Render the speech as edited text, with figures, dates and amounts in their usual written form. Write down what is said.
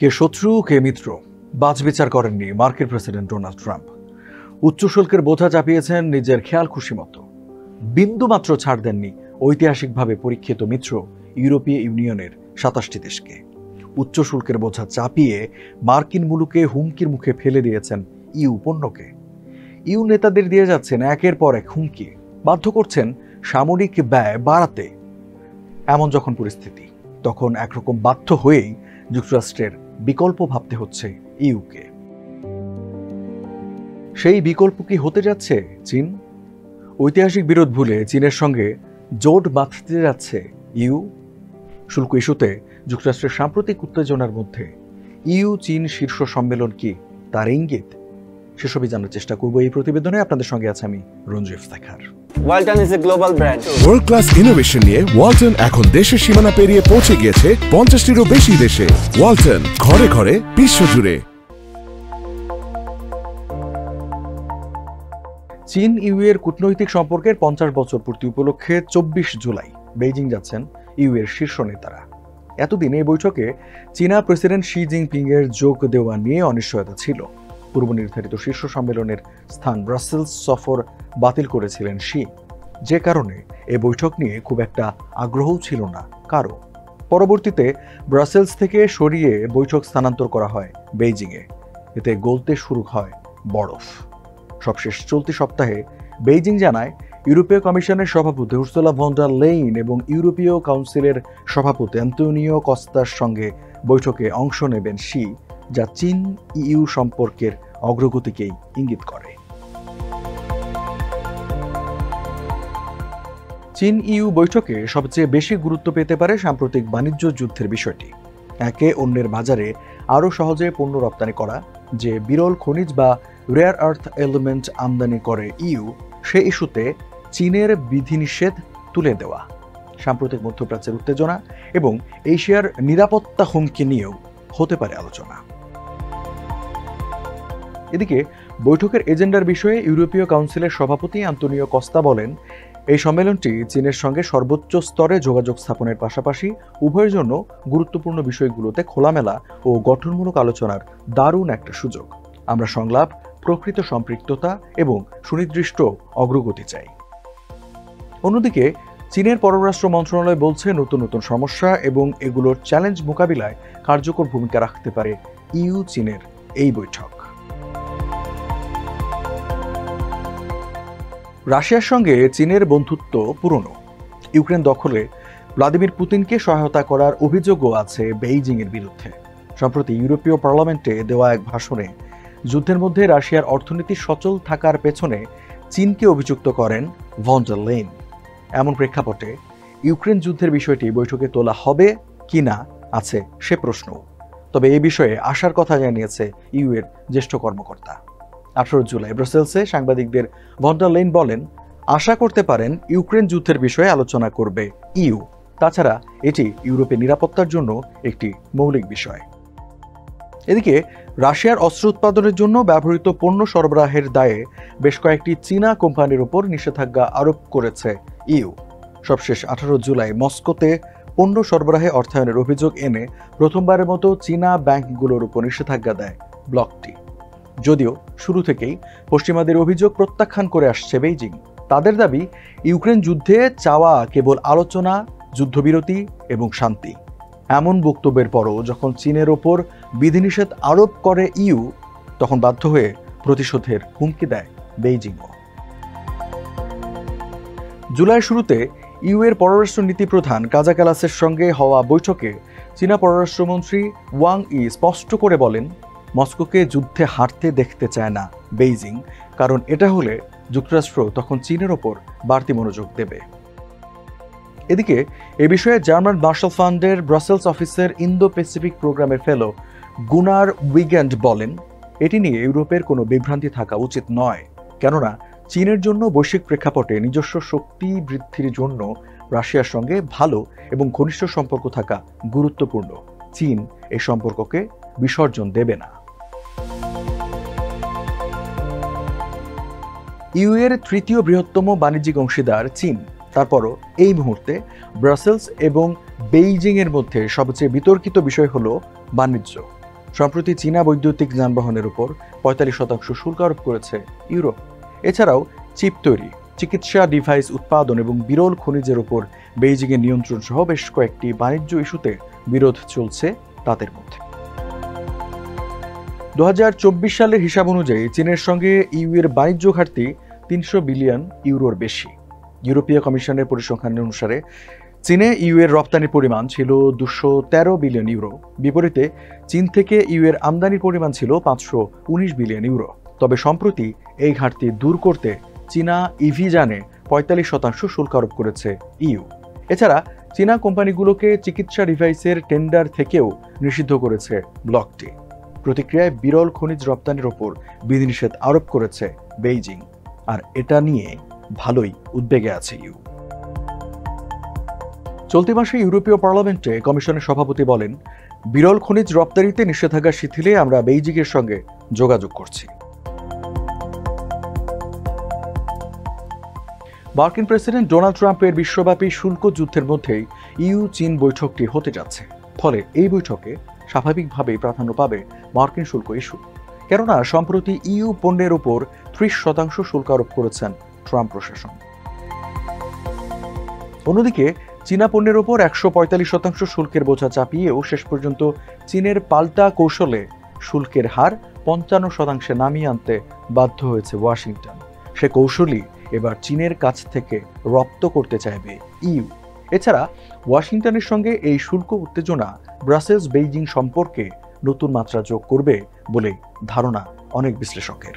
কে শত্রু কে মিত্র বাছবিচার করেননি মার্কিন প্রেসিডেন্ট ডোনাল্ড ট্রাম্প। উচ্চ শুল্কের বোঝা চাপিয়েছেন নিজের খেয়াল খুশি মতো। বিন্দুমাত্র ছাড় দেননি ঐতিহাসিকভাবে পরীক্ষিত মিত্র ইউরোপীয় ইউনিয়নের ২৭টি দেশকে। উচ্চ শুল্কের বোঝা চাপিয়ে মার্কিন মুলুকে হুমকির মুখে ফেলে দিয়েছেন ইউ পণ্যকে। ইউ নেতাদের দিয়ে যাচ্ছেন একের পর এক হুমকি, বাধ্য করছেন সামরিক ব্যয় বাড়াতে। এমন যখন পরিস্থিতি, তখন একরকম বাধ্য হয়েই যুক্তরাষ্ট্রের বিকল্প ভাবতে হচ্ছে ইউকে। সেই বিকল্প কি হতে যাচ্ছে চীন? ঐতিহাসিক বিরোধ ভুলে চীনের সঙ্গে জোট বাঁধতে যাচ্ছে ইউ। শুল্ক ইস্যুতে যুক্তরাষ্ট্রের সাম্প্রতিক উত্তেজনার মধ্যে ইউ চীন শীর্ষ সম্মেলন কি তার ইঙ্গিত? সেসবই জানার চেষ্টা করব এই প্রতিবেদনে। আপনাদের সঙ্গে আছে আমি রঞ্জিত শেখার। Walton is a global brand. World class innovation নিয়ে ওয়ালটন এখন দেশের সীমানা পেরিয়ে পৌঁছে গিয়েছে 50টিরও বেশি দেশে। ওয়ালটন, ঘরে ঘরে বিশ্বজুড়ে। চীন ইউ এর কূটনৈতিক সম্পর্কের 50 বছর পূর্তি উপলক্ষে 24 জুলাই বেইজিং যাচ্ছেন ইউ এর শীর্ষ নেতারা। এতদিন এই বৈঠকে চীনা প্রেসিডেন্ট শি জিনপিং এর যোগ দেওয়া নিয়ে অনিশ্চয়তা ছিল। পূর্ব নির্ধারিত শীর্ষ সম্মেলনের স্থান ব্রাসেলস সফর বাতিল করেছিলেন শি, যে কারণে এই বৈঠক নিয়ে খুব একটা আগ্রহও ছিল না কারো। পরবর্তীতে ব্রাসেলস থেকে সরিয়ে বৈঠক স্থানান্তর করা হয় বেইজিংয়ে। এতে গলতে শুরু হয় বরফ। সবশেষ চলতি সপ্তাহে বেইজিং জানায় ইউরোপীয় কমিশনের সভাপতি উর্সুলা ভন ডার লেইন এবং ইউরোপীয় কাউন্সিলের সভাপতি অ্যান্তোনিও কস্তার সঙ্গে বৈঠকে অংশ নেবেন শি, যা চীন ইউ সম্পর্কের অগ্রগতিকেই ইঙ্গিত করে। চীন ইউ বৈঠকে সবচেয়ে বেশি গুরুত্ব পেতে পারে সাম্প্রতিক বাণিজ্য যুদ্ধের বিষয়টি। একে অন্যের বাজারে আরও সহজে পণ্য রপ্তানি করা, যে বিরল খনিজ বা রেয়ার আর্থ এলিমেন্ট আমদানি করে ইউ, সে ইস্যুতে চীনের বিধিনিষেধ তুলে দেওয়া, সাম্প্রতিক মধ্যপ্রাচ্যের উত্তেজনা এবং এশিয়ার নিরাপত্তা হুমকি নিয়েও হতে পারে আলোচনা। এদিকে বৈঠকের এজেন্ডার বিষয়ে ইউরোপীয় কাউন্সিলের সভাপতি অ্যান্তোনিও কস্তা বলেন, এই সম্মেলনটি চীনের সঙ্গে সর্বোচ্চ স্তরে যোগাযোগ স্থাপনের পাশাপাশি উভয়ের জন্য গুরুত্বপূর্ণ বিষয়গুলোতে খোলামেলা ও গঠনমূলক আলোচনার দারুণ একটা সুযোগ। আমরা সংলাপ, প্রকৃত সম্পৃক্ততা এবং সুনির্দিষ্ট অগ্রগতি চাই। অন্যদিকে চীনের পররাষ্ট্র মন্ত্রণালয় বলছে, নতুন নতুন সমস্যা এবং এগুলোর চ্যালেঞ্জ মোকাবিলায় কার্যকর ভূমিকা রাখতে পারে ইউ চীনের এই বৈঠক। রাশিয়ার সঙ্গে চীনের বন্ধুত্ব পুরনো। ইউক্রেন দখলে ভ্লাদিমির পুতিনকে সহায়তা করার অভিযোগও আছে বেইজিংয়ের বিরুদ্ধে। সম্প্রতি ইউরোপীয় পার্লামেন্টে দেওয়া এক ভাষণে যুদ্ধের মধ্যে রাশিয়ার অর্থনীতি সচল থাকার পেছনে চীনকে অভিযুক্ত করেন ভন ডার লেইন। এমন প্রেক্ষাপটে ইউক্রেন যুদ্ধের বিষয়টি বৈঠকে তোলা হবে কিনা আছে সে প্রশ্ন। তবে এই বিষয়ে আশার কথা জানিয়েছে ইউ এর জ্যেষ্ঠ কর্মকর্তা। 18 জুলাই ব্রাসেলসে সাংবাদিকদের ভন ডার লেইন বলেন, আশা করতে পারেন ইউক্রেন যুদ্ধের বিষয়ে আলোচনা করবে ইউ। তাছাড়া এটি ইউরোপের নিরাপত্তার জন্য একটি মৌলিক বিষয়। এদিকে রাশিয়ার অস্ত্র উৎপাদনের জন্য ব্যবহৃত পণ্য সরবরাহের দায়ে বেশ কয়েকটি চীনা কোম্পানির উপর নিষেধাজ্ঞা আরোপ করেছে ইউ। সবশেষ 18 জুলাই মস্কোতে পণ্য সরবরাহে অর্থায়নের অভিযোগ এনে প্রথমবারের মতো চীনা ব্যাংকগুলোর উপর নিষেধাজ্ঞা দেয় ব্লকটি। যদিও শুরু থেকেই পশ্চিমাদের অভিযোগ প্রত্যাখ্যান করে আসছে বেইজিং। তাদের দাবি, ইউক্রেন যুদ্ধে চাওয়া কেবল আলোচনা, যুদ্ধবিরতি এবং শান্তি। এমন বক্তব্যের পরও যখন চীনের ওপর বিধিনিষেধ আরোপ করে ইউ, তখন বাধ্য হয়ে প্রতিশোধের হুমকি দেয় বেইজিংও। জুলাইয়ের শুরুতে ইউ এর পররাষ্ট্র নীতি প্রধান কাজা ক্যালাসের সঙ্গে হওয়া বৈঠকে চীনা পররাষ্ট্রমন্ত্রী ওয়াং ই স্পষ্ট করে বলেন, মস্কোকে যুদ্ধে হারতে দেখতে চায় না বেইজিং, কারণ এটা হলে যুক্তরাষ্ট্র তখন চীনের ওপর বাড়তি মনোযোগ দেবে। এদিকে এ বিষয়ে জার্মান মার্শাল ফান্ডের ব্রাসেলস অফিসের ইন্দো প্যাসিফিক প্রোগ্রামের ফেলো গুনার উইগেন্ড বলেন, এটি নিয়ে ইউরোপের কোনো বিভ্রান্তি থাকা উচিত নয়, কেননা চীনের জন্য বৈশ্বিক প্রেক্ষাপটে নিজস্ব শক্তি বৃদ্ধির জন্য রাশিয়ার সঙ্গে ভালো এবং ঘনিষ্ঠ সম্পর্ক থাকা গুরুত্বপূর্ণ। চীন এই সম্পর্ককে বিসর্জন দেবে না। ইউ এর তৃতীয় বৃহত্তম বাণিজ্যিক অংশীদার চীন। তারপরও এই মুহূর্তে ব্রাসেলস এবং বেইজিং এর মধ্যে সবচেয়ে বিতর্কিত বিষয় হলো বাণিজ্য। সম্প্রতি চীনা বৈদ্যুতিক যানবাহনের উপর 45% শুল্ক আরোপ করেছে ইউরোপ। এছাড়াও চিপ তৈরি, চিকিৎসা ডিভাইস উৎপাদন এবং বিরল খনিজের উপর বেইজিংয়ের নিয়ন্ত্রণ সহ বেশ কয়েকটি বাণিজ্য ইস্যুতে বিরোধ চলছে তাদের মধ্যে। 2024 সালের হিসাব অনুযায়ী চীনের সঙ্গে ইউ এর বাণিজ্য ঘাটতি 300 বিলিয়ন ইউরোর বেশি। ইউরোপীয় কমিশনের পরিসংখ্যান অনুসারে চীনে ইউ এর রপ্তানির পরিমাণ ছিল 213 বিলিয়ন ইউরো। বিপরীতে চীন থেকে ইউ এর আমদানির পরিমাণ ছিল 519 বিলিয়ন ইউরো। তবে সম্প্রতি এই ঘাটতি দূর করতে চীনা ইভি যানে 45% শুল্ক আরোপ করেছে ইউ। এছাড়া চীনা কোম্পানিগুলোকে চিকিৎসা ডিভাইসের টেন্ডার থেকেও নিষিদ্ধ করেছে ব্লকটি। প্রতিক্রিয়ায় বিরল খনিজ রপ্তানির ওপর বিধিনিষেধ আরোপ করেছে বেইজিং, আর এটা নিয়ে ভালোই উদ্বেগে আছে ইউ। চলতি মাসে ইউরোপীয় পার্লামেন্টে কমিশনের সভাপতি বলেন, বিরল খনিজ রপ্তানিতে নিষেধাজ্ঞা শিথিলে আমরা বেইজিংয়ের সঙ্গে যোগাযোগ করছি। মার্কিন প্রেসিডেন্ট ডোনাল্ড ট্রাম্পের বিশ্বব্যাপী শুল্ক যুদ্ধের মধ্যেই ইউ চীন বৈঠকটি হতে যাচ্ছে। ফলে এই বৈঠকে স্বাভাবিকভাবেই প্রাধান্য পাবে মার্কিন শুল্ক ইস্যু। কেননা সম্প্রতি ইউ পণ্যের উপর 30% শুল্ক আরোপ করেছেন ট্রাম্প প্রশাসন। অন্যদিকে চীনা পণ্যের উপর 145% শুল্কের বোঝা চাপিয়েও শেষ পর্যন্ত চীনের পাল্টা কৌশলে শুল্কের হার 55% নামিয়ে আনতে বাধ্য হয়েছে ওয়াশিংটন। সে কৌশলই এবার চীনের কাছ থেকে রপ্ত করতে চাইবে ইউ। এছাড়া ওয়াশিংটনের সঙ্গে এই শুল্ক উত্তেজনা ব্রাসেলস বেইজিং সম্পর্কে নতুন মাত্রা যোগ করবে বলে ধারণা অনেক বিশ্লেষকের।